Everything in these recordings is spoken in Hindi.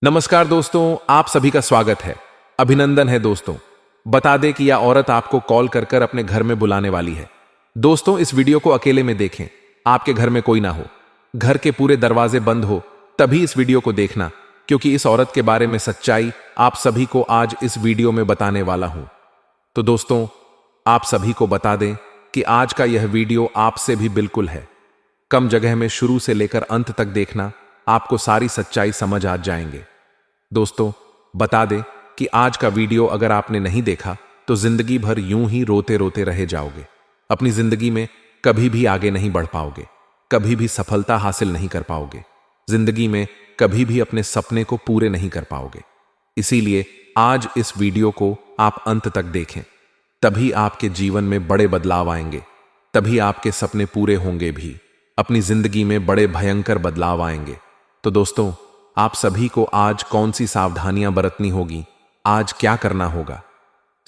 नमस्कार दोस्तों, आप सभी का स्वागत है। अभिनंदन है दोस्तों। बता दें कि यह औरत आपको कॉल कर कर अपने घर में बुलाने वाली है। दोस्तों, इस वीडियो को अकेले में देखें। आपके घर में कोई ना हो, घर के पूरे दरवाजे बंद हो, तभी इस वीडियो को देखना, क्योंकि इस औरत के बारे में सच्चाई आप सभी को आज इस वीडियो में बताने वाला हूं। तो दोस्तों, आप सभी को बता दें कि आज का यह वीडियो आपसे भी बिल्कुल है। कम जगह में शुरू से लेकर अंत तक देखना, आपको सारी सच्चाई समझ आ जाएंगे। दोस्तों, बता दें कि आज का वीडियो अगर आपने नहीं देखा तो जिंदगी भर यूं ही रोते रोते रह जाओगे। अपनी जिंदगी में कभी भी आगे नहीं बढ़ पाओगे, कभी भी सफलता हासिल नहीं कर पाओगे, जिंदगी में कभी भी अपने सपने को पूरे नहीं कर पाओगे। इसीलिए आज इस वीडियो को आप अंत तक देखें, तभी आपके जीवन में बड़े बदलाव आएंगे, तभी आपके सपने पूरे होंगे भी, अपनी जिंदगी में बड़े भयंकर बदलाव आएंगे। तो दोस्तों, आप सभी को आज कौन सी सावधानियां बरतनी होगी, आज क्या करना होगा,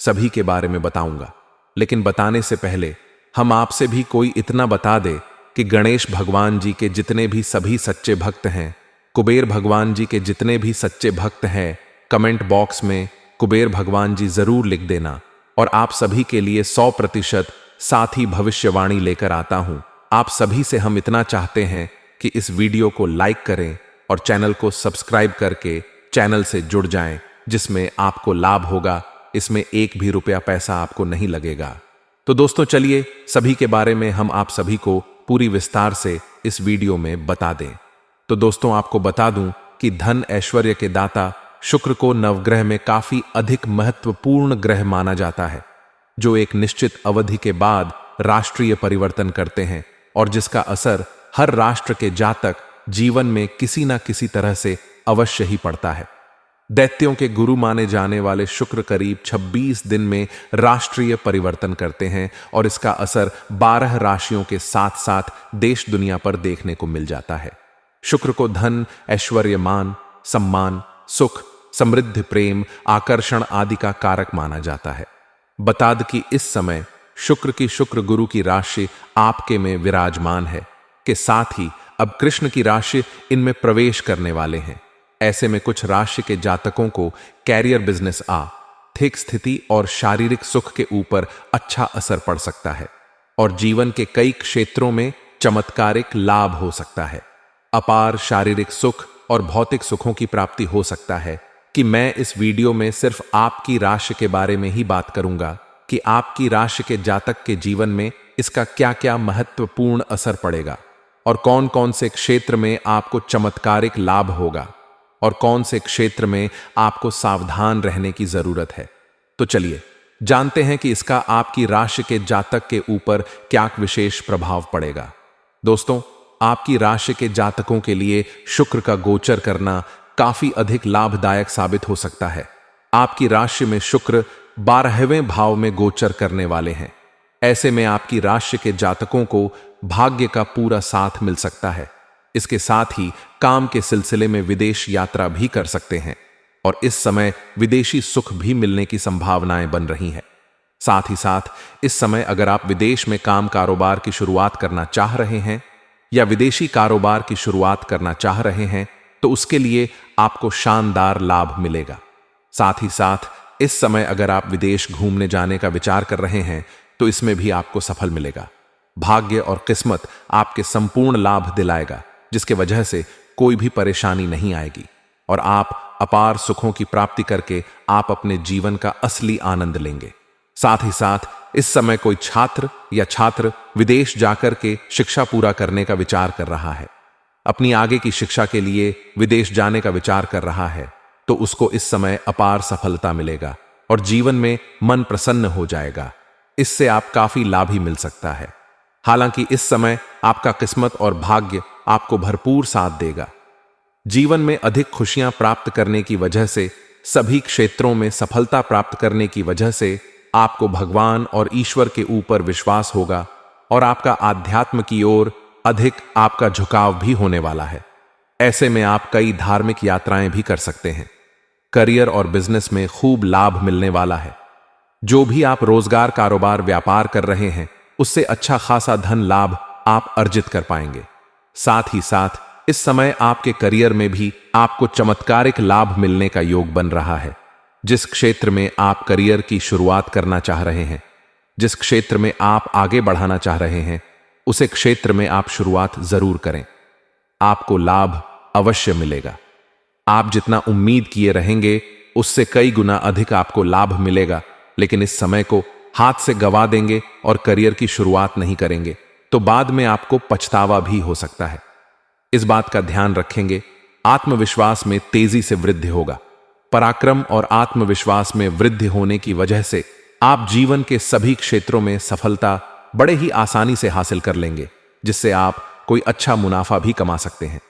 सभी के बारे में बताऊंगा। लेकिन बताने से पहले हम आपसे भी कोई इतना बता दे कि गणेश भगवान जी के जितने भी सभी सच्चे भक्त हैं, कुबेर भगवान जी के जितने भी सच्चे भक्त हैं, कमेंट बॉक्स में कुबेर भगवान जी जरूर लिख देना। और आप सभी के लिए 100% साथी भविष्यवाणी लेकर आता हूं। आप सभी से हम इतना चाहते हैं कि इस वीडियो को लाइक करें और चैनल को सब्सक्राइब करके चैनल से जुड़ जाएं, जिसमें आपको लाभ होगा। इसमें एक भी रुपया पैसा आपको नहीं लगेगा। तो दोस्तों, चलिए सभी के बारे में हम आप सभी को पूरी विस्तार से इस वीडियो में बता दें। तो दोस्तों, आपको बता दूं कि धन ऐश्वर्य के दाता शुक्र को नवग्रह में काफी अधिक महत्वपूर्ण ग्रह माना जाता है, जो एक निश्चित अवधि के बाद राष्ट्रीय परिवर्तन करते हैं और जिसका असर हर राष्ट्र के जातक जीवन में किसी ना किसी तरह से अवश्य ही पड़ता है। दैत्यों के गुरु माने जाने वाले शुक्र करीब 26 दिन में राष्ट्रीय परिवर्तन करते हैं और इसका असर 12 राशियों के साथ साथ देश दुनिया पर देखने को मिल जाता है। शुक्र को धन, ऐश्वर्य, मान, सम्मान, सुख, समृद्धि, प्रेम, आकर्षण आदि का कारक माना जाता है। बता दें कि इस समय शुक्र गुरु की राशि आपके में विराजमान है, के साथ ही अब कृष्ण की राशि इनमें प्रवेश करने वाले हैं। ऐसे में कुछ राशि के जातकों को कैरियर, बिजनेस, आर्थिक स्थिति और शारीरिक सुख के ऊपर अच्छा असर पड़ सकता है और जीवन के कई क्षेत्रों में चमत्कारिक लाभ हो सकता है। अपार शारीरिक सुख और भौतिक सुखों की प्राप्ति हो सकता है कि मैं इस वीडियो में सिर्फ आपकी राशि के बारे में ही बात करूंगा कि आपकी राशि के जातक के जीवन में इसका क्या क्या महत्वपूर्ण असर पड़ेगा और कौन कौन से क्षेत्र में आपको चमत्कारिक लाभ होगा और कौन से क्षेत्र में आपको सावधान रहने की जरूरत है। तो चलिए जानते हैं कि इसका आपकी राशि के जातक के ऊपर क्या विशेष प्रभाव पड़ेगा। दोस्तों, आपकी राशि के जातकों के लिए शुक्र का गोचर करना काफी अधिक लाभदायक साबित हो सकता है। आपकी राशि में शुक्र 12वें भाव में गोचर करने वाले हैं। ऐसे में आपकी राशि के जातकों को भाग्य का पूरा साथ मिल सकता है। इसके साथ ही काम के सिलसिले में विदेश यात्रा भी कर सकते हैं और इस समय विदेशी सुख भी मिलने की संभावनाएं बन रही हैं। साथ ही साथ इस समय अगर आप विदेश में काम कारोबार की शुरुआत करना चाह रहे हैं या विदेशी कारोबार की शुरुआत करना चाह रहे हैं तो उसके लिए आपको शानदार लाभ मिलेगा। साथ ही साथ इस समय अगर आप विदेश घूमने जाने का विचार कर रहे हैं तो इसमें भी आपको सफल मिलेगा। भाग्य और किस्मत आपके संपूर्ण लाभ दिलाएगा, जिसके वजह से कोई भी परेशानी नहीं आएगी और आप अपार सुखों की प्राप्ति करके आप अपने जीवन का असली आनंद लेंगे। साथ ही साथ इस समय कोई छात्र विदेश जाकर के शिक्षा पूरा करने का विचार कर रहा है, अपनी आगे की शिक्षा के लिए विदेश जाने का विचार कर रहा है, तो उसको इस समय अपार सफलता मिलेगा और जीवन में मन प्रसन्न हो जाएगा। इससे आप काफी लाभ ही मिल सकता है। हालांकि इस समय आपका किस्मत और भाग्य आपको भरपूर साथ देगा। जीवन में अधिक खुशियां प्राप्त करने की वजह से, सभी क्षेत्रों में सफलता प्राप्त करने की वजह से आपको भगवान और ईश्वर के ऊपर विश्वास होगा और आपका आध्यात्म की ओर अधिक आपका झुकाव भी होने वाला है। ऐसे में आप कई धार्मिक यात्राएं भी कर सकते हैं। करियर और बिजनेस में खूब लाभ मिलने वाला है। जो भी आप रोजगार, कारोबार, व्यापार कर रहे हैं उससे अच्छा खासा धन लाभ आप अर्जित कर पाएंगे। साथ ही साथ इस समय आपके करियर में भी आपको चमत्कारिक लाभ मिलने का योग बन रहा है। जिस क्षेत्र में आप करियर की शुरुआत करना चाह रहे हैं, जिस क्षेत्र में आप आगे बढ़ाना चाह रहे हैं, उसे क्षेत्र में आप शुरुआत जरूर करें। आपको लाभ अवश्य मिलेगा। आप जितना उम्मीद किए रहेंगे उससे कई गुना अधिक आपको लाभ मिलेगा, लेकिन इस समय को हाथ से गवा देंगे और करियर की शुरुआत नहीं करेंगे तो बाद में आपको पछतावा भी हो सकता है। इस बात का ध्यान रखेंगे। आत्मविश्वास में तेजी से वृद्धि होगा। पराक्रम और आत्मविश्वास में वृद्धि होने की वजह से आप जीवन के सभी क्षेत्रों में सफलता बड़े ही आसानी से हासिल कर लेंगे, जिससे आप कोई अच्छा मुनाफा भी कमा सकते हैं।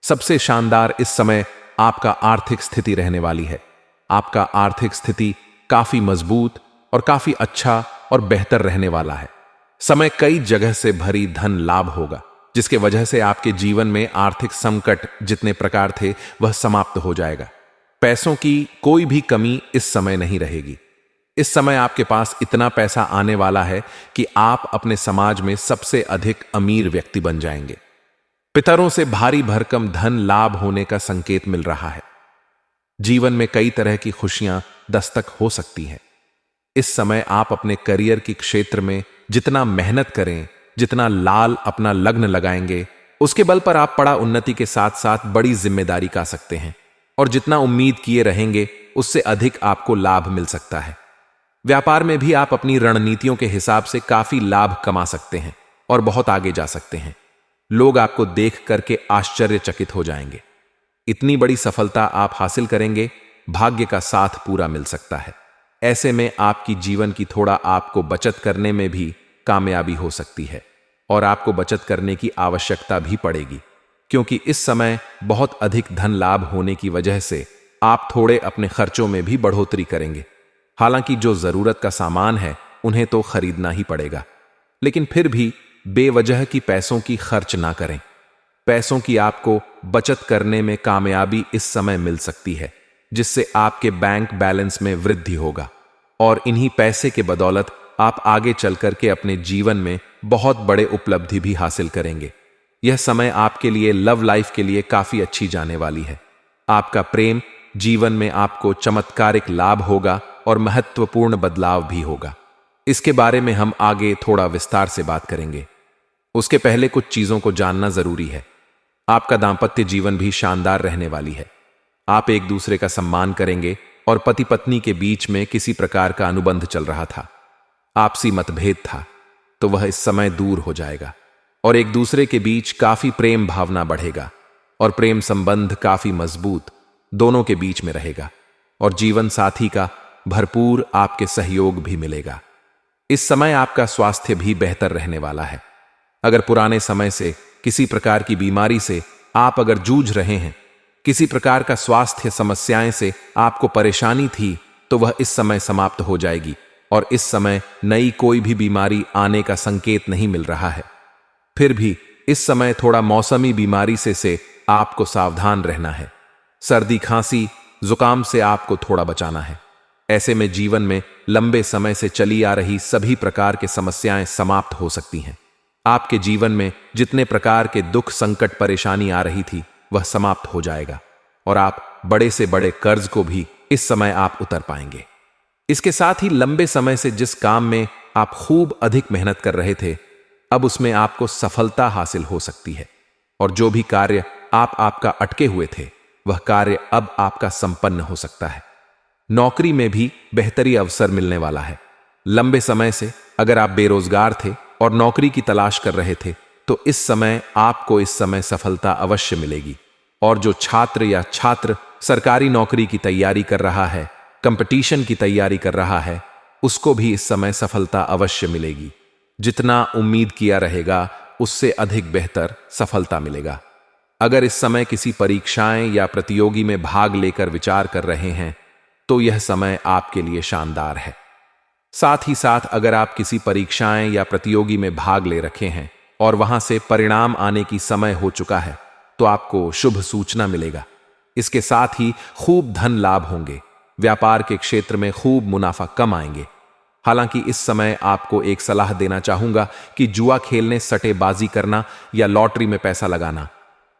सबसे शानदार इस समय आपका आर्थिक स्थिति रहने वाली है। आपका आर्थिक स्थिति काफी मजबूत और काफी अच्छा और बेहतर रहने वाला है। समय कई जगह से भरी धन लाभ होगा, जिसके वजह से आपके जीवन में आर्थिक संकट जितने प्रकार थे वह समाप्त हो जाएगा। पैसों की कोई भी कमी इस समय नहीं रहेगी। इस समय आपके पास इतना पैसा आने वाला है कि आप अपने समाज में सबसे अधिक अमीर व्यक्ति बन जाएंगे। पितरों से भारी भरकम धन लाभ होने का संकेत मिल रहा है। जीवन में कई तरह की खुशियां दस्तक हो सकती हैं। इस समय आप अपने करियर की क्षेत्र में जितना मेहनत करें, जितना लाल अपना लग्न लगाएंगे, उसके बल पर आप बड़ा उन्नति के साथ साथ बड़ी जिम्मेदारी का सकते हैं और जितना उम्मीद किए रहेंगे उससे अधिक आपको लाभ मिल सकता है। व्यापार में भी आप अपनी रणनीतियों के हिसाब से काफी लाभ कमा सकते हैं और बहुत आगे जा सकते हैं। लोग आपको देख करके आश्चर्यचकित हो जाएंगे। इतनी बड़ी सफलता आप हासिल करेंगे, भाग्य का साथ पूरा मिल सकता है। ऐसे में आपकी जीवन की थोड़ा आपको बचत करने में भी कामयाबी हो सकती है और आपको बचत करने की आवश्यकता भी पड़ेगी, क्योंकि इस समय बहुत अधिक धन लाभ होने की वजह से आप थोड़े अपने खर्चों में भी बढ़ोतरी करेंगे। हालांकि जो जरूरत का सामान है उन्हें तो खरीदना ही पड़ेगा, लेकिन फिर भी बेवजह की पैसों की खर्च ना करें। पैसों की आपको बचत करने में कामयाबी इस समय मिल सकती है, जिससे आपके बैंक बैलेंस में वृद्धि होगा और इन्हीं पैसे के बदौलत आप आगे चल करके अपने जीवन में बहुत बड़े उपलब्धि भी हासिल करेंगे। यह समय आपके लिए लव लाइफ के लिए काफी अच्छी जाने वाली है। आपका प्रेम जीवन में आपको चमत्कारिक लाभ होगा और महत्वपूर्ण बदलाव भी होगा। इसके बारे में हम आगे थोड़ा विस्तार से बात करेंगे। उसके पहले कुछ चीजों को जानना जरूरी है। आपका दांपत्य जीवन भी शानदार रहने वाली है। आप एक दूसरे का सम्मान करेंगे और पति पत्नी के बीच में किसी प्रकार का अनुबंध चल रहा था, आपसी मतभेद था, तो वह इस समय दूर हो जाएगा और एक दूसरे के बीच काफी प्रेम भावना बढ़ेगा और प्रेम संबंध काफी मजबूत दोनों के बीच में रहेगा और जीवन साथी का भरपूर आपके सहयोग भी मिलेगा। इस समय आपका स्वास्थ्य भी बेहतर रहने वाला है। अगर पुराने समय से किसी प्रकार की बीमारी से आप अगर जूझ रहे हैं, किसी प्रकार का स्वास्थ्य समस्याएं से आपको परेशानी थी, तो वह इस समय समाप्त हो जाएगी और इस समय नई कोई भी बीमारी आने का संकेत नहीं मिल रहा है। फिर भी इस समय थोड़ा मौसमी बीमारी से आपको सावधान रहना है। सर्दी खांसी जुकाम से आपको थोड़ा बचाना है। ऐसे में जीवन में लंबे समय से चली आ रही सभी प्रकार की समस्याएं समाप्त हो सकती हैं। आपके जीवन में जितने प्रकार के दुख संकट परेशानी आ रही थी वह समाप्त हो जाएगा और आप बड़े से बड़े कर्ज को भी इस समय आप उतर पाएंगे। इसके साथ ही लंबे समय से जिस काम में आप खूब अधिक मेहनत कर रहे थे, अब उसमें आपको सफलता हासिल हो सकती है और जो भी कार्य आपका अटके हुए थे वह कार्य अब आपका संपन्न हो सकता है। नौकरी में भी बेहतरी अवसर मिलने वाला है। लंबे समय से अगर आप बेरोजगार थे और नौकरी की तलाश कर रहे थे, तो इस समय आपको इस समय सफलता अवश्य मिलेगी और जो छात्र या छात्र सरकारी नौकरी की तैयारी कर रहा है, कंपटीशन की तैयारी कर रहा है, उसको भी इस समय सफलता अवश्य मिलेगी। जितना उम्मीद किया रहेगा उससे अधिक बेहतर सफलता मिलेगा। अगर इस समय किसी परीक्षाएं या प्रतियोगी में भाग लेकर विचार कर रहे हैं तो यह समय आपके लिए शानदार है। साथ ही साथ अगर आप किसी परीक्षाएं या प्रतियोगी में भाग ले रखे हैं और वहां से परिणाम आने की समय हो चुका है तो आपको शुभ सूचना मिलेगा। इसके साथ ही खूब धन लाभ होंगे। व्यापार के क्षेत्र में खूब मुनाफा कम आएंगे। हालांकि इस समय आपको एक सलाह देना चाहूंगा कि जुआ खेलने, सट्टेबाजी करना या लॉटरी में पैसा लगाना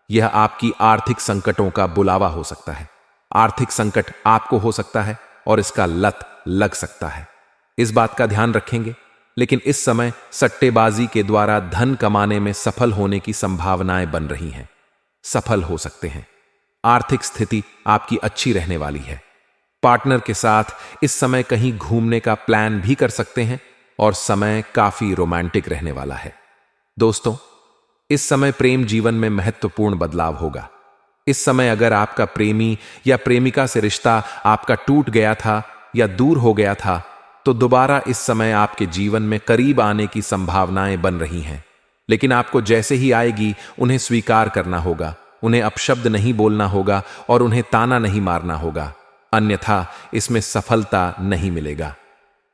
यह आपकी आर्थिक संकटों का बुलावा हो सकता है। आर्थिक संकट आपको हो सकता है और इसका लत लग सकता है, इस बात का ध्यान रखेंगे। लेकिन इस समय सट्टेबाजी के द्वारा धन कमाने में सफल होने की संभावनाएं बन रही हैं। सफल हो सकते हैं। आर्थिक स्थिति आपकी अच्छी रहने वाली है। पार्टनर के साथ इस समय कहीं घूमने का प्लान भी कर सकते हैं और समय काफी रोमांटिक रहने वाला है। दोस्तों, इस समय प्रेम जीवन में महत्वपूर्ण बदलाव होगा। इस समय अगर आपका प्रेमी या प्रेमिका से रिश्ता आपका टूट गया था या दूर हो गया था, तो दोबारा इस समय आपके जीवन में करीब आने की संभावनाएं बन रही हैं। लेकिन आपको जैसे ही आएगी उन्हें स्वीकार करना होगा, उन्हें अपशब्द नहीं बोलना होगा और उन्हें ताना नहीं मारना होगा, अन्यथा इसमें सफलता नहीं मिलेगा।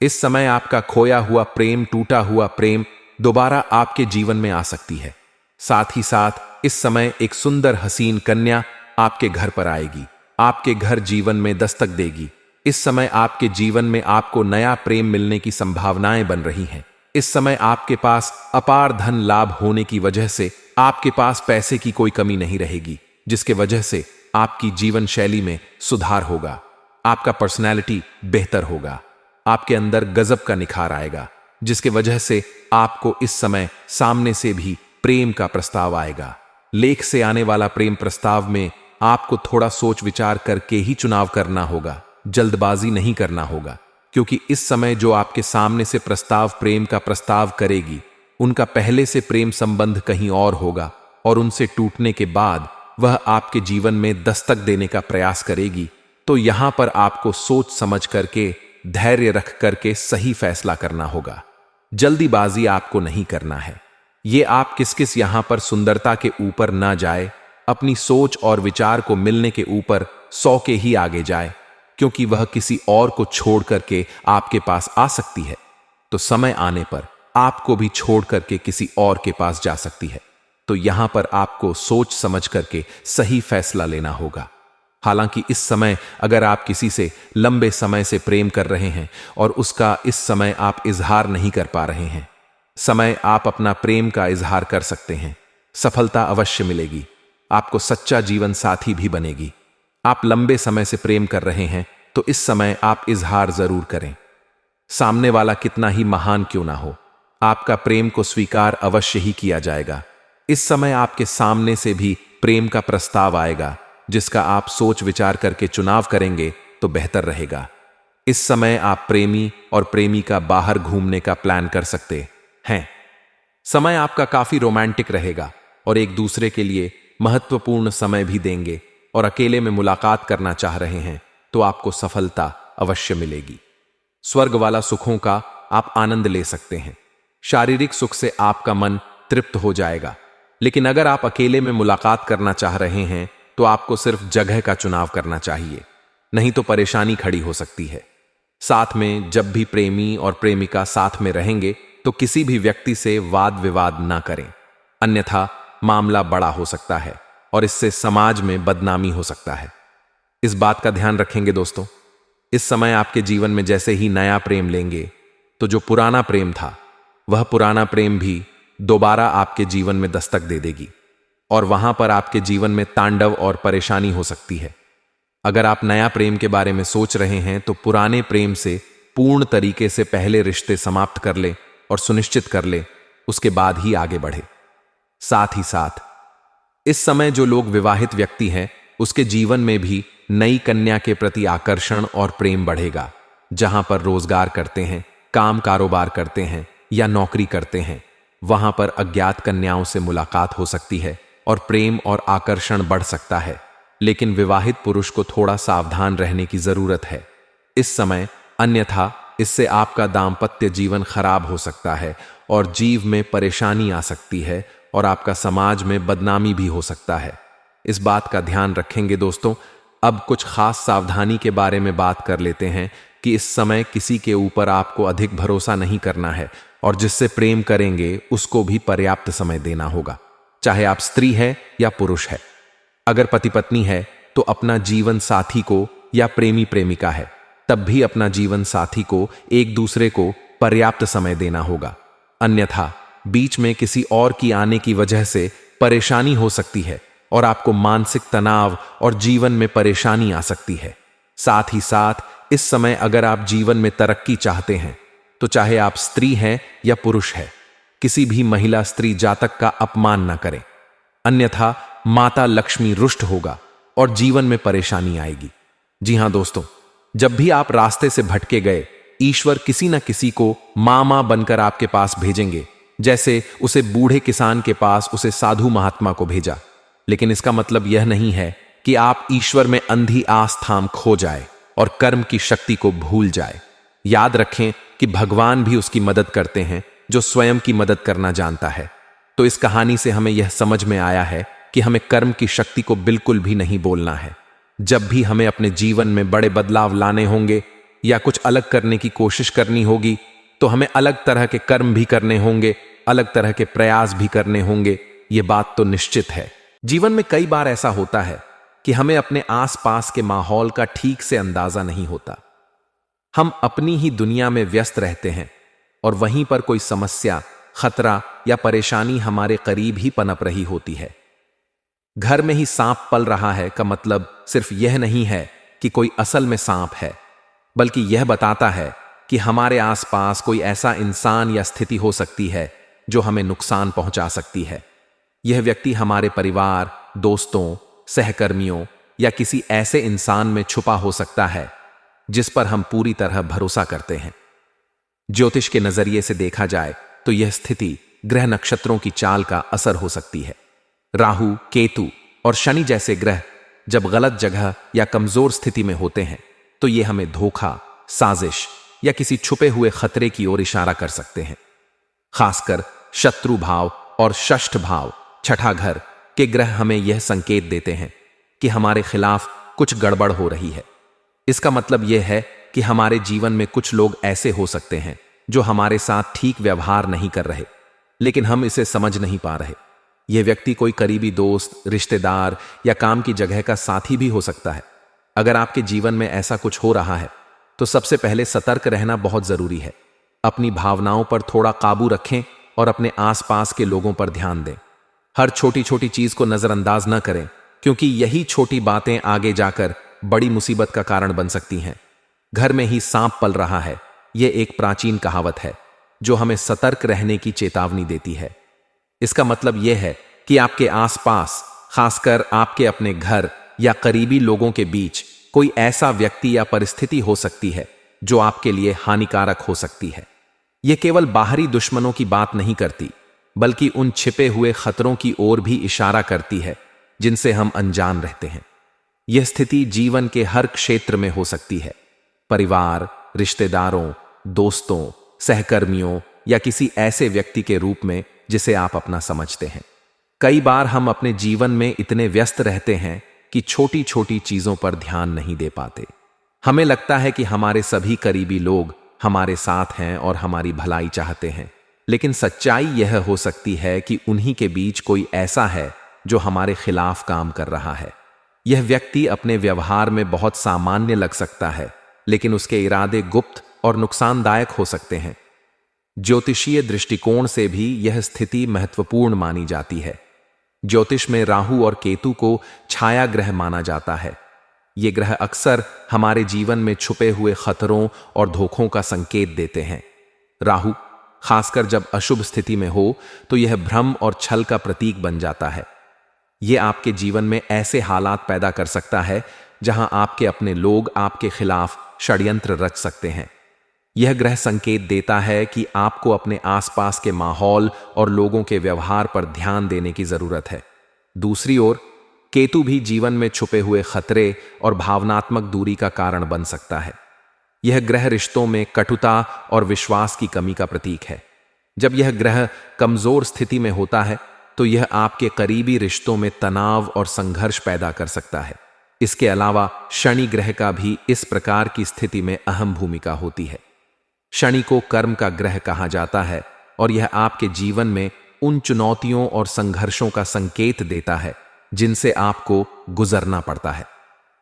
इस समय आपका खोया हुआ प्रेम, टूटा हुआ प्रेम दोबारा आपके जीवन में आ सकती है। साथ ही साथ इस समय एक सुंदर हसीन कन्या आपके घर पर आएगी, आपके घर जीवन में दस्तक देगी। इस समय आपके जीवन में आपको नया प्रेम मिलने की संभावनाएं बन रही हैं। इस समय आपके पास अपार धन लाभ होने की वजह से आपके पास पैसे की कोई कमी नहीं रहेगी, जिसके वजह से आपकी जीवन शैली में सुधार होगा। आपका पर्सनैलिटी बेहतर होगा, आपके अंदर गजब का निखार आएगा, जिसके वजह से आपको इस समय सामने से भी प्रेम का प्रस्ताव आएगा। लेख से आने वाला प्रेम प्रस्ताव में आपको थोड़ा सोच विचार करके ही चुनाव करना होगा, जल्दबाजी नहीं करना होगा, क्योंकि इस समय जो आपके सामने से प्रस्ताव प्रेम का प्रस्ताव करेगी, उनका पहले से प्रेम संबंध कहीं और होगा और उनसे टूटने के बाद वह आपके जीवन में दस्तक देने का प्रयास करेगी। तो यहां पर आपको सोच समझ करके, धैर्य रख करके सही फैसला करना होगा। जल्दीबाजी आपको नहीं करना है। ये आप किस किस यहां पर सुंदरता के ऊपर ना जाए, अपनी सोच और विचार को मिलने के ऊपर 100 के ही आगे जाए, क्योंकि वह किसी और को छोड़ करके आपके पास आ सकती है, तो समय आने पर आपको भी छोड़ करके किसी और के पास जा सकती है। तो यहां पर आपको सोच समझ करके सही फैसला लेना होगा। हालांकि इस समय अगर आप किसी से लंबे समय से प्रेम कर रहे हैं और उसका इस समय आप इजहार नहीं कर पा रहे हैं, समय आप अपना प्रेम का इजहार कर सकते हैं। सफलता अवश्य मिलेगी, आपको सच्चा जीवन साथी भी बनेगी। आप लंबे समय से प्रेम कर रहे हैं तो इस समय आप इजहार जरूर करें। सामने वाला कितना ही महान क्यों ना हो, आपका प्रेम को स्वीकार अवश्य ही किया जाएगा। इस समय आपके सामने से भी प्रेम का प्रस्ताव आएगा, जिसका आप सोच विचार करके चुनाव करेंगे तो बेहतर रहेगा। इस समय आप प्रेमी और प्रेमिका बाहर घूमने का प्लान कर सकते हैं। समय आपका काफी रोमांटिक रहेगा और एक दूसरे के लिए महत्वपूर्ण समय भी देंगे, और अकेले में मुलाकात करना चाह रहे हैं तो आपको सफलता अवश्य मिलेगी। स्वर्ग वाला सुखों का आप आनंद ले सकते हैं। शारीरिक सुख से आपका मन तृप्त हो जाएगा। लेकिन अगर आप अकेले में मुलाकात करना चाह रहे हैं तो आपको सिर्फ जगह का चुनाव करना चाहिए, नहीं तो परेशानी खड़ी हो सकती है। साथ में जब भी प्रेमी और प्रेमिका साथ में रहेंगे तो किसी भी व्यक्ति से वाद विवाद ना करें, अन्यथा मामला बड़ा हो सकता है और इससे समाज में बदनामी हो सकता है। इस बात का ध्यान रखेंगे दोस्तों। इस समय आपके जीवन में जैसे ही नया प्रेम लेंगे तो जो पुराना प्रेम था, वह पुराना प्रेम भी दोबारा आपके जीवन में दस्तक दे देगी और वहां पर आपके जीवन में तांडव और परेशानी हो सकती है। अगर आप नया प्रेम के बारे में सोच रहे हैं तो पुराने प्रेम से पूर्ण तरीके से पहले रिश्ते समाप्त कर ले और सुनिश्चित कर ले, उसके बाद ही आगे बढ़े। साथ ही साथ इस समय जो लोग विवाहित व्यक्ति हैं, उसके जीवन में भी नई कन्या के प्रति आकर्षण और प्रेम बढ़ेगा। जहां पर रोजगार करते हैं, काम कारोबार करते हैं या नौकरी करते हैं, वहां पर अज्ञात कन्याओं से मुलाकात हो सकती है और प्रेम और आकर्षण बढ़ सकता है। लेकिन विवाहित पुरुष को थोड़ा सावधान रहने की जरूरत है इस समय, अन्यथा इससे आपका दाम्पत्य जीवन खराब हो सकता है और जीव में परेशानी आ सकती है और आपका समाज में बदनामी भी हो सकता है। इस बात का ध्यान रखेंगे दोस्तों। अब कुछ खास सावधानी के बारे में बात कर लेते हैं कि इस समय किसी के ऊपर आपको अधिक भरोसा नहीं करना है और जिससे प्रेम करेंगे उसको भी पर्याप्त समय देना होगा, चाहे आप स्त्री है या पुरुष है। अगर पति पत्नी है तो अपना जीवन साथी को, या प्रेमी प्रेमिका है तब भी अपना जीवन साथी को एक दूसरे को पर्याप्त समय देना होगा, अन्यथा बीच में किसी और की आने की वजह से परेशानी हो सकती है और आपको मानसिक तनाव और जीवन में परेशानी आ सकती है। साथ ही साथ इस समय अगर आप जीवन में तरक्की चाहते हैं तो चाहे आप स्त्री हैं या पुरुष हैं, किसी भी महिला स्त्री जातक का अपमान न करें, अन्यथा माता लक्ष्मी रुष्ट होगा और जीवन में परेशानी आएगी। जी हां दोस्तों, जब भी आप रास्ते से भटके गए, ईश्वर किसी न किसी को मामा बनकर आपके पास भेजेंगे, जैसे उसे बूढ़े किसान के पास उसे साधु महात्मा को भेजा। लेकिन इसका मतलब यह नहीं है कि आप ईश्वर में अंधी आस्था खो जाए और कर्म की शक्ति को भूल जाए। याद रखें कि भगवान भी उसकी मदद करते हैं जो स्वयं की मदद करना जानता है। तो इस कहानी से हमें यह समझ में आया है कि हमें कर्म की शक्ति को बिल्कुल भी नहीं बोलना है। जब भी हमें अपने जीवन में बड़े बदलाव लाने होंगे या कुछ अलग करने की कोशिश करनी होगी, तो हमें अलग तरह के कर्म भी करने होंगे, अलग तरह के प्रयास भी करने होंगे। ये बात तो निश्चित है। जीवन में कई बार ऐसा होता है कि हमें अपने आसपास के माहौल का ठीक से अंदाजा नहीं होता। हम अपनी ही दुनिया में व्यस्त रहते हैं और वहीं पर कोई समस्या, खतरा या परेशानी हमारे करीब ही पनप रही होती है। घर में ही सांप पल रहा है का मतलब सिर्फ यह नहीं है कि कोई असल में सांप है, बल्कि यह बताता है कि हमारे आसपास कोई ऐसा इंसान या स्थिति हो सकती है जो हमें नुकसान पहुंचा सकती है। यह व्यक्ति हमारे परिवार, दोस्तों, सहकर्मियों या किसी ऐसे इंसान में छुपा हो सकता है जिस पर हम पूरी तरह भरोसा करते हैं। ज्योतिष के नजरिए से देखा जाए तो यह स्थिति ग्रह नक्षत्रों की चाल का असर हो सकती है। राहु, केतु और शनि जैसे ग्रह जब गलत जगह या कमजोर स्थिति में होते हैं तो ये हमें धोखा, साजिश या किसी छुपे हुए खतरे की ओर इशारा कर सकते हैं। खासकर शत्रु भाव और षष्ठ भाव, छठा घर के ग्रह हमें यह संकेत देते हैं कि हमारे खिलाफ कुछ गड़बड़ हो रही है। इसका मतलब यह है कि हमारे जीवन में कुछ लोग ऐसे हो सकते हैं जो हमारे साथ ठीक व्यवहार नहीं कर रहे, लेकिन हम इसे समझ नहीं पा रहे। यह व्यक्ति कोई करीबी दोस्त, रिश्तेदार या काम की जगह का साथी भी हो सकता है। अगर आपके जीवन में ऐसा कुछ हो रहा है तो सबसे पहले सतर्क रहना बहुत जरूरी है। अपनी भावनाओं पर थोड़ा काबू रखें और अपने आसपास के लोगों पर ध्यान दें। हर छोटी छोटी चीज को नजरअंदाज न करें, क्योंकि यही छोटी बातें आगे जाकर बड़ी मुसीबत का कारण बन सकती हैं। घर में ही सांप पल रहा है, यह एक प्राचीन कहावत है जो हमें सतर्क रहने की चेतावनी देती है। इसका मतलब यह है कि आपके आसपास, खासकर आपके अपने घर या करीबी लोगों के बीच कोई ऐसा व्यक्ति या परिस्थिति हो सकती है जो आपके लिए हानिकारक हो सकती है। यह केवल बाहरी दुश्मनों की बात नहीं करती, बल्कि उन छिपे हुए खतरों की ओर भी इशारा करती है जिनसे हम अनजान रहते हैं। यह स्थिति जीवन के हर क्षेत्र में हो सकती है। परिवार, रिश्तेदारों, दोस्तों, सहकर्मियों या किसी ऐसे व्यक्ति के रूप में जिसे आप अपना समझते हैं। कई बार हम अपने जीवन में इतने व्यस्त रहते हैं कि छोटी छोटी चीजों पर ध्यान नहीं दे पाते। हमें लगता है कि हमारे सभी करीबी लोग हमारे साथ हैं और हमारी भलाई चाहते हैं, लेकिन सच्चाई यह हो सकती है कि उन्हीं के बीच कोई ऐसा है जो हमारे खिलाफ काम कर रहा है। यह व्यक्ति अपने व्यवहार में बहुत सामान्य लग सकता है, लेकिन उसके इरादे गुप्त और नुकसानदायक हो सकते हैं। ज्योतिषीय दृष्टिकोण से भी यह स्थिति महत्वपूर्ण मानी जाती है। ज्योतिष में राहु और केतु को छाया ग्रह माना जाता है। ये ग्रह अक्सर हमारे जीवन में छुपे हुए खतरों और धोखों का संकेत देते हैं। राहु, खासकर जब अशुभ स्थिति में हो, तो यह भ्रम और छल का प्रतीक बन जाता है। यह आपके जीवन में ऐसे हालात पैदा कर सकता है जहां आपके अपने लोग आपके खिलाफ षड्यंत्र रच सकते हैं। यह ग्रह संकेत देता है कि आपको अपने आसपास के माहौल और लोगों के व्यवहार पर ध्यान देने की जरूरत है। दूसरी ओर, केतु भी जीवन में छुपे हुए खतरे और भावनात्मक दूरी का कारण बन सकता है। यह ग्रह रिश्तों में कटुता और विश्वास की कमी का प्रतीक है। जब यह ग्रह कमजोर स्थिति में होता है तो यह आपके करीबी रिश्तों में तनाव और संघर्ष पैदा कर सकता है। इसके अलावा शनि ग्रह का भी इस प्रकार की स्थिति में अहम भूमिका होती है। शनि को कर्म का ग्रह कहा जाता है और यह आपके जीवन में उन चुनौतियों और संघर्षों का संकेत देता है जिनसे आपको गुजरना पड़ता है।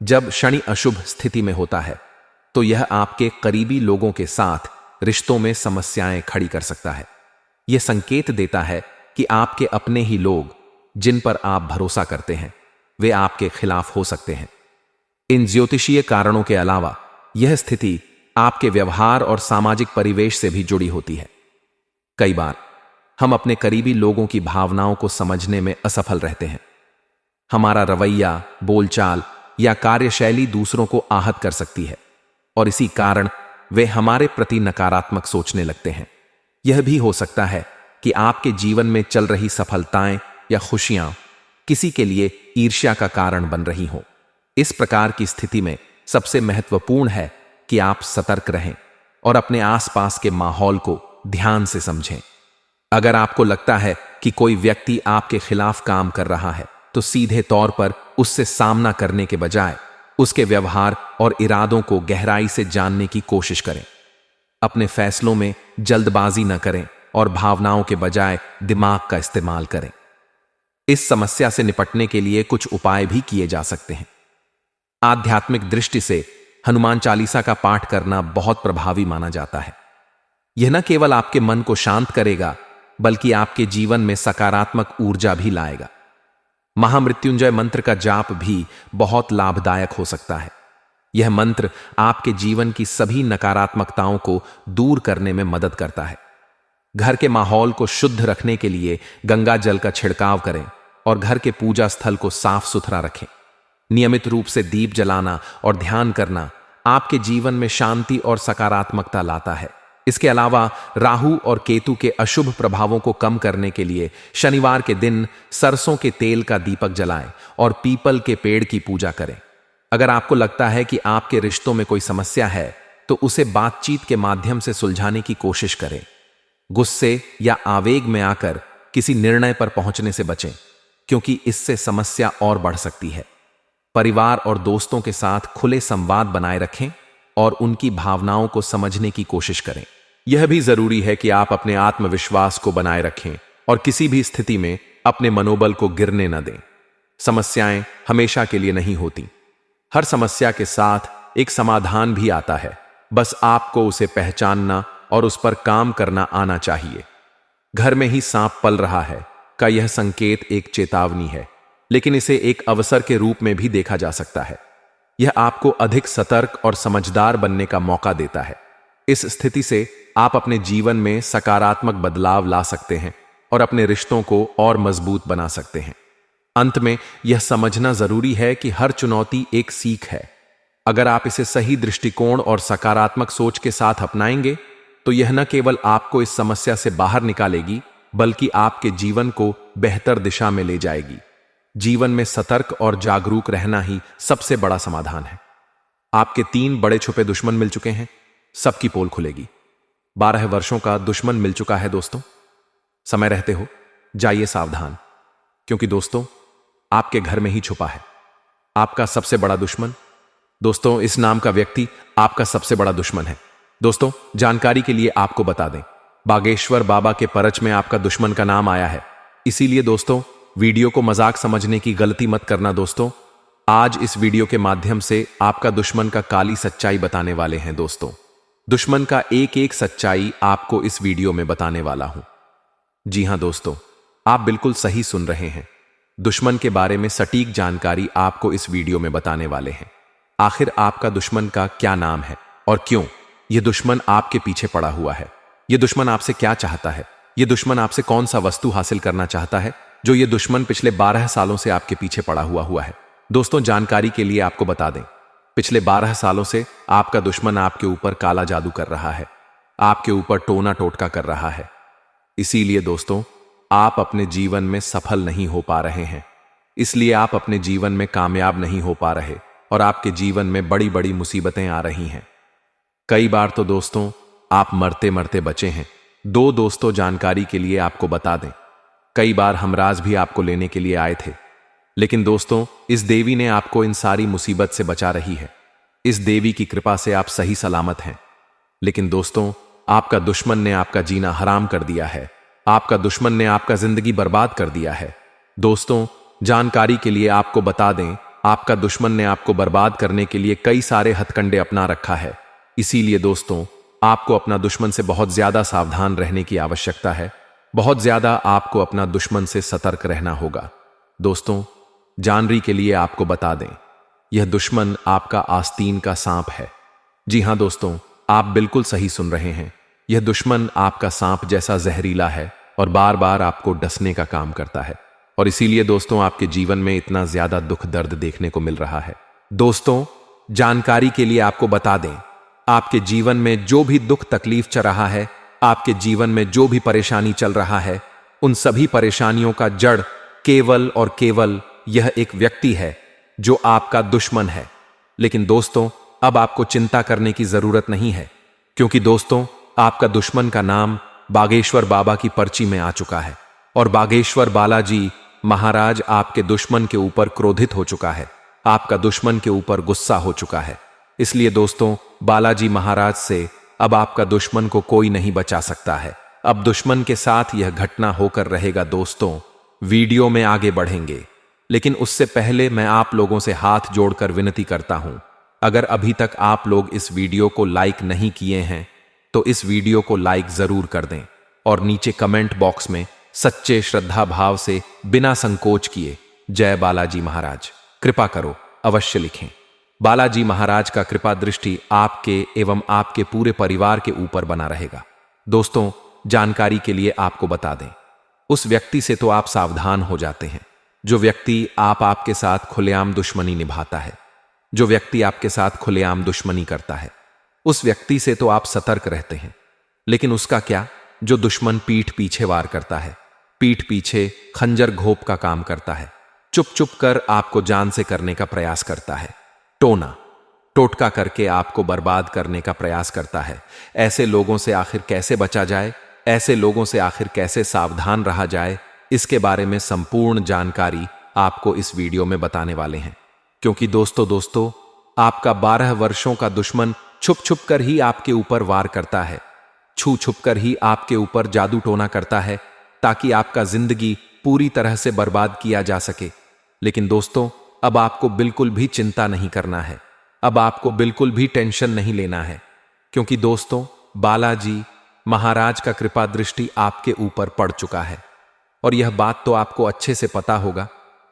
जब शनि अशुभ स्थिति में होता है तो यह आपके करीबी लोगों के साथ रिश्तों में समस्याएं खड़ी कर सकता है। यह संकेत देता है कि आपके अपने ही लोग, जिन पर आप भरोसा करते हैं, वे आपके खिलाफ हो सकते हैं। इन ज्योतिषीय कारणों के अलावा यह स्थिति आपके व्यवहार और सामाजिक परिवेश से भी जुड़ी होती है। कई बार हम अपने करीबी लोगों की भावनाओं को समझने में असफल रहते हैं। हमारा रवैया, बोलचाल या कार्यशैली दूसरों को आहत कर सकती है और इसी कारण वे हमारे प्रति नकारात्मक सोचने लगते हैं। यह भी हो सकता है कि आपके जीवन में चल रही सफलताएं या खुशियां किसी के लिए ईर्ष्या का कारण बन रही हों। इस प्रकार की स्थिति में सबसे महत्वपूर्ण है कि आप सतर्क रहें और अपने आसपास के माहौल को ध्यान से समझें। अगर आपको लगता है कि कोई व्यक्ति आपके खिलाफ काम कर रहा है, तो सीधे तौर पर उससे सामना करने के बजाय उसके व्यवहार और इरादों को गहराई से जानने की कोशिश करें। अपने फैसलों में जल्दबाजी न करें और भावनाओं के बजाय दिमाग का इस्तेमाल करें। इस समस्या से निपटने के लिए कुछ उपाय भी किए जा सकते हैं। आध्यात्मिक दृष्टि से हनुमान चालीसा का पाठ करना बहुत प्रभावी माना जाता है। यह न केवल आपके मन को शांत करेगा, बल्कि आपके जीवन में सकारात्मक ऊर्जा भी लाएगा। महामृत्युंजय मंत्र का जाप भी बहुत लाभदायक हो सकता है। यह मंत्र आपके जीवन की सभी नकारात्मकताओं को दूर करने में मदद करता है। घर के माहौल को शुद्ध रखने के लिए गंगा जल का छिड़काव करें और घर के पूजा स्थल को साफ सुथरा रखें। नियमित रूप से दीप जलाना और ध्यान करना आपके जीवन में शांति और सकारात्मकता लाता है। इसके अलावा राहु और केतु के अशुभ प्रभावों को कम करने के लिए शनिवार के दिन सरसों के तेल का दीपक जलाएं और पीपल के पेड़ की पूजा करें। अगर आपको लगता है कि आपके रिश्तों में कोई समस्या है, तो उसे बातचीत के माध्यम से सुलझाने की कोशिश करें। गुस्से या आवेग में आकर किसी निर्णय पर पहुंचने से बचें, क्योंकि इससे समस्या और बढ़ सकती है। परिवार और दोस्तों के साथ खुले संवाद बनाए रखें और उनकी भावनाओं को समझने की कोशिश करें। यह भी जरूरी है कि आप अपने आत्मविश्वास को बनाए रखें और किसी भी स्थिति में अपने मनोबल को गिरने न दें। समस्याएं हमेशा के लिए नहीं होती। हर समस्या के साथ एक समाधान भी आता है, बस आपको उसे पहचानना और उस पर काम करना आना चाहिए। घर में ही सांप पल रहा है का यह संकेत एक चेतावनी है, लेकिन इसे एक अवसर के रूप में भी देखा जा सकता है। यह आपको अधिक सतर्क और समझदार बनने का मौका देता है। इस स्थिति से आप अपने जीवन में सकारात्मक बदलाव ला सकते हैं और अपने रिश्तों को और मजबूत बना सकते हैं। अंत में यह समझना जरूरी है कि हर चुनौती एक सीख है। अगर आप इसे सही दृष्टिकोण और सकारात्मक सोच के साथ अपनाएंगे, तो यह न केवल आपको इस समस्या से बाहर निकालेगी, बल्कि आपके जीवन को बेहतर दिशा में ले जाएगी। जीवन में सतर्क और जागरूक रहना ही सबसे बड़ा समाधान है। आपके 3 बड़े छुपे दुश्मन मिल चुके हैं, सबकी पोल खुलेगी। 12 वर्षों का दुश्मन मिल चुका है दोस्तों। समय रहते हो जाइए सावधान, क्योंकि दोस्तों आपके घर में ही छुपा है आपका सबसे बड़ा दुश्मन। दोस्तों, इस नाम का व्यक्ति आपका सबसे बड़ा दुश्मन है। दोस्तों, जानकारी के लिए आपको बता दें, बागेश्वर बाबा के परच में आपका दुश्मन का नाम आया है। इसीलिए दोस्तों, वीडियो को मजाक समझने की गलती मत करना। दोस्तों, आज इस वीडियो के माध्यम से आपका दुश्मन का काली सच्चाई बताने वाले हैं। दोस्तों, दुश्मन का एक एक सच्चाई आपको इस वीडियो में बताने वाला हूं। जी हां दोस्तों, आप बिल्कुल सही सुन रहे हैं। दुश्मन के बारे में सटीक जानकारी आपको इस वीडियो में बताने वाले हैं। आखिर आपका दुश्मन का क्या नाम है और क्यों यह दुश्मन आपके पीछे पड़ा हुआ है? यह दुश्मन आपसे क्या चाहता है? यह दुश्मन आपसे कौन सा वस्तु हासिल करना चाहता है जो ये दुश्मन पिछले 12 सालों से आपके पीछे पड़ा हुआ है? दोस्तों, जानकारी के लिए आपको बता दें, पिछले 12 सालों से आपका दुश्मन आपके ऊपर काला जादू कर रहा है, आपके ऊपर टोना टोटका कर रहा है। इसीलिए दोस्तों, आप अपने जीवन में सफल नहीं हो पा रहे हैं। इसलिए आप अपने जीवन में कामयाब नहीं हो पा रहे और आपके जीवन में बड़ी बड़ी मुसीबतें आ रही हैं। कई बार तो दोस्तों आप मरते मरते बचे हैं। दोस्तों, जानकारी के लिए आपको बता दें, कई बार हमराज भी आपको लेने के लिए आए थे, लेकिन दोस्तों इस देवी ने आपको इन सारी मुसीबत से बचा रही है। इस देवी की कृपा से आप सही सलामत हैं। लेकिन दोस्तों, आपका दुश्मन ने आपका जीना हराम कर दिया है। आपका दुश्मन ने आपका जिंदगी बर्बाद कर दिया है। दोस्तों, जानकारी के लिए आपको बता दें, आपका दुश्मन ने आपको बर्बाद करने के लिए कई सारे हथकंडे अपना रखा है। इसीलिए दोस्तों, आपको अपना दुश्मन से बहुत ज्यादा सावधान रहने की आवश्यकता है। बहुत ज्यादा आपको अपना दुश्मन से सतर्क रहना होगा। दोस्तों, जानकारी के लिए आपको बता दें, यह दुश्मन आपका आस्तीन का सांप है। जी हां दोस्तों, आप बिल्कुल सही सुन रहे हैं। यह दुश्मन आपका सांप जैसा जहरीला है और बार बार आपको डसने का काम करता है, और इसीलिए दोस्तों आपके जीवन में इतना ज्यादा दुख दर्द देखने को मिल रहा है। दोस्तों, जानकारी के लिए आपको बता दें, आपके जीवन में जो भी दुख तकलीफ चल रहा है, आपके जीवन में जो भी परेशानी चल रहा है, उन सभी परेशानियों का जड़ केवल और केवल यह एक व्यक्ति है जो आपका दुश्मन है। लेकिन दोस्तों, अब आपको चिंता करने की जरूरत नहीं है, क्योंकि दोस्तों आपका दुश्मन का नाम बागेश्वर बाबा की पर्ची में आ चुका है, और बागेश्वर बालाजी महाराज आपके दुश्मन के ऊपर क्रोधित हो चुका है, आपका दुश्मन के ऊपर गुस्सा हो चुका है। इसलिए दोस्तों, बालाजी महाराज से अब आपका दुश्मन को कोई नहीं बचा सकता है। अब दुश्मन के साथ यह घटना होकर रहेगा। दोस्तों, वीडियो में आगे बढ़ेंगे, लेकिन उससे पहले मैं आप लोगों से हाथ जोड़कर विनती करता हूं, अगर अभी तक आप लोग इस वीडियो को लाइक नहीं किए हैं तो इस वीडियो को लाइक जरूर कर दें, और नीचे कमेंट बॉक्स में सच्चे श्रद्धा भाव से बिना संकोच किए जय बालाजी महाराज कृपा करो अवश्य लिखें। बालाजी महाराज का कृपा दृष्टि आपके एवं आपके पूरे परिवार के ऊपर बना रहेगा। दोस्तों, जानकारी के लिए आपको बता दें, उस व्यक्ति से तो आप सावधान हो जाते हैं जो व्यक्ति आपके साथ खुलेआम दुश्मनी निभाता है, जो व्यक्ति आपके साथ खुलेआम दुश्मनी करता है, उस व्यक्ति से तो आप सतर्क रहते हैं। लेकिन उसका क्या जो दुश्मन पीठ पीछे वार करता है, पीठ पीछे खंजर घोप का काम करता है, चुप चुप कर आपको जान से करने का प्रयास करता है, टोना टोटका करके आपको बर्बाद करने का प्रयास करता है। ऐसे लोगों से आखिर कैसे बचा जाए, ऐसे लोगों से आखिर कैसे सावधान रहा जाए, इसके बारे में संपूर्ण जानकारी आपको इस वीडियो में बताने वाले हैं। क्योंकि दोस्तों आपका 12 वर्षों का दुश्मन छुप छुप कर ही आपके ऊपर वार करता है, छू छुप कर ही आपके ऊपर जादू टोना करता है, ताकि आपका जिंदगी पूरी तरह से बर्बाद किया जा सके। लेकिन दोस्तों, अब आपको बिल्कुल भी चिंता नहीं करना है, अब आपको बिल्कुल भी टेंशन नहीं लेना है, क्योंकि दोस्तों बालाजी महाराज का कृपा दृष्टि आपके ऊपर पड़ चुका है। और यह बात तो आपको अच्छे से पता होगा,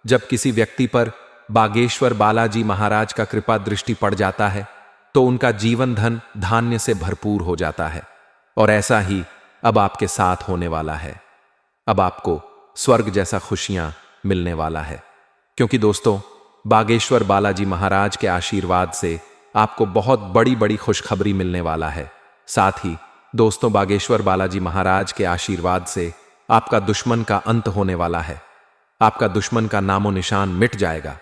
जब किसी व्यक्ति पर बागेश्वर बालाजी महाराज का कृपा दृष्टि पड़ जाता है तो उनका जीवन धन धान्य से भरपूर हो जाता है, और ऐसा ही अब आपके साथ होने वाला है। अब आपको स्वर्ग जैसा खुशियां मिलने वाला है, क्योंकि दोस्तों बागेश्वर बालाजी महाराज के आशीर्वाद से आपको बहुत बड़ी बड़ी खुशखबरी मिलने वाला है। साथ ही दोस्तों बागेश्वर बालाजी महाराज के आशीर्वाद से आपका दुश्मन का अंत होने वाला है, आपका दुश्मन का नामो निशान मिट जाएगा।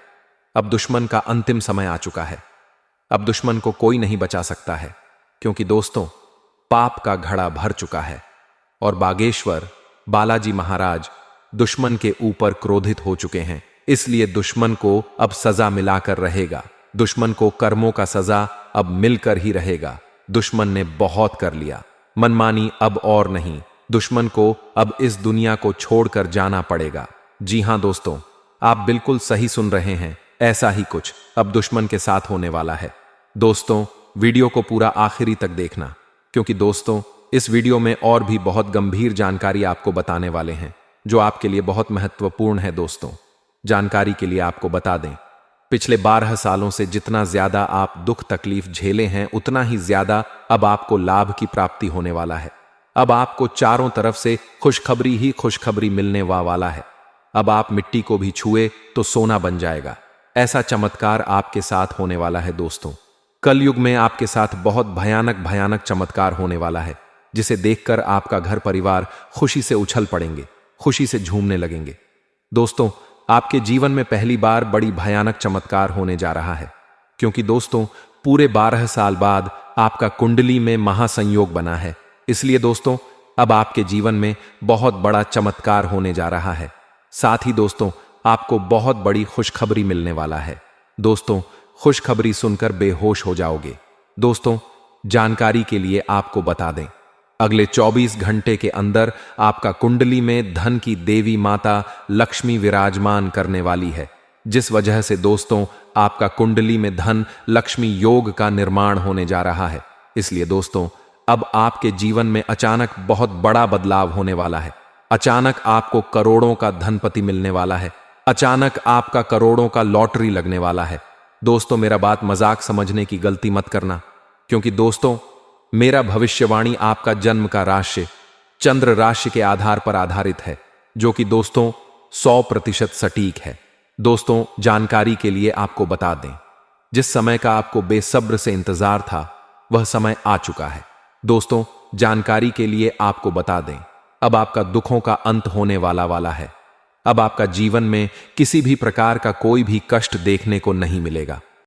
अब दुश्मन का अंतिम समय आ चुका है, अब दुश्मन को कोई नहीं बचा सकता है, क्योंकि दोस्तों पाप का घड़ा भर चुका है, और बागेश्वर बालाजी महाराज दुश्मन के ऊपर क्रोधित हो चुके हैं। इसलिए दुश्मन को अब सजा मिलाकर रहेगा, दुश्मन को कर्मों का सजा अब मिलकर ही रहेगा। दुश्मन ने बहुत कर लिया, मनमानी अब और नहीं, दुश्मन को अब इस दुनिया को छोड़कर जाना पड़ेगा। जी हां दोस्तों, आप बिल्कुल सही सुन रहे हैं, ऐसा ही कुछ अब दुश्मन के साथ होने वाला है। दोस्तों, वीडियो को पूरा आखिरी तक देखना, क्योंकि दोस्तों इस वीडियो में और भी बहुत गंभीर जानकारी आपको बताने वाले हैं, जो आपके लिए बहुत महत्वपूर्ण है। दोस्तों, जानकारी के लिए आपको बता दें, पिछले 12 सालों से जितना ज्यादा आप दुख तकलीफ झेले हैं, उतना ही ज्यादा अब आपको लाभ की प्राप्ति होने वाला है। अब आपको चारों तरफ से खुशखबरी ही खुशखबरी मिलने वाला है। अब आप मिट्टी को भी छुए तो सोना बन जाएगा, ऐसा चमत्कार आपके साथ होने वाला है। दोस्तों, कलयुग में आपके साथ बहुत भयानक भयानक चमत्कार होने वाला है, जिसे देखकर आपका घर परिवार खुशी से उछल पड़ेंगे, खुशी से झूमने लगेंगे। दोस्तों, आपके जीवन में पहली बार बड़ी भयानक चमत्कार होने जा रहा है, क्योंकि दोस्तों पूरे 12 साल बाद आपका कुंडली में महासंयोग बना है। इसलिए दोस्तों अब आपके जीवन में बहुत बड़ा चमत्कार होने जा रहा है। साथ ही दोस्तों आपको बहुत बड़ी खुशखबरी मिलने वाला है। दोस्तों, खुशखबरी सुनकर बेहोश हो जाओगे। दोस्तों, जानकारी के लिए आपको बता दें, अगले 24 घंटे के अंदर आपका कुंडली में धन की देवी माता लक्ष्मी विराजमान करने वाली है, जिस वजह से दोस्तों आपका कुंडली में धन लक्ष्मी योग का निर्माण होने जा रहा है। इसलिए दोस्तों अब आपके जीवन में अचानक बहुत बड़ा बदलाव होने वाला है। अचानक आपको करोड़ों का धनपति मिलने वाला है। अचानक आपका करोड़ों का लॉटरी लगने वाला है। दोस्तों, मेरा बात मजाक समझने की गलती मत करना, क्योंकि दोस्तों, मेरा भविष्यवाणी आपका जन्म का राशि चंद्र राशि के आधार पर आधारित है, जो कि दोस्तों 100% सटीक है। दोस्तों, जानकारी के लिए आपको बता दें, जिस समय का आपको बेसब्र से इंतजार था वह समय आ चुका है। दोस्तों, जानकारी के लिए आपको बता दें, अब आपका दुखों का अंत होने वाला है। अब आपका जीवन में किसी भी प्रकार का कोई भी कष्ट देखने को नहीं मिलेगा।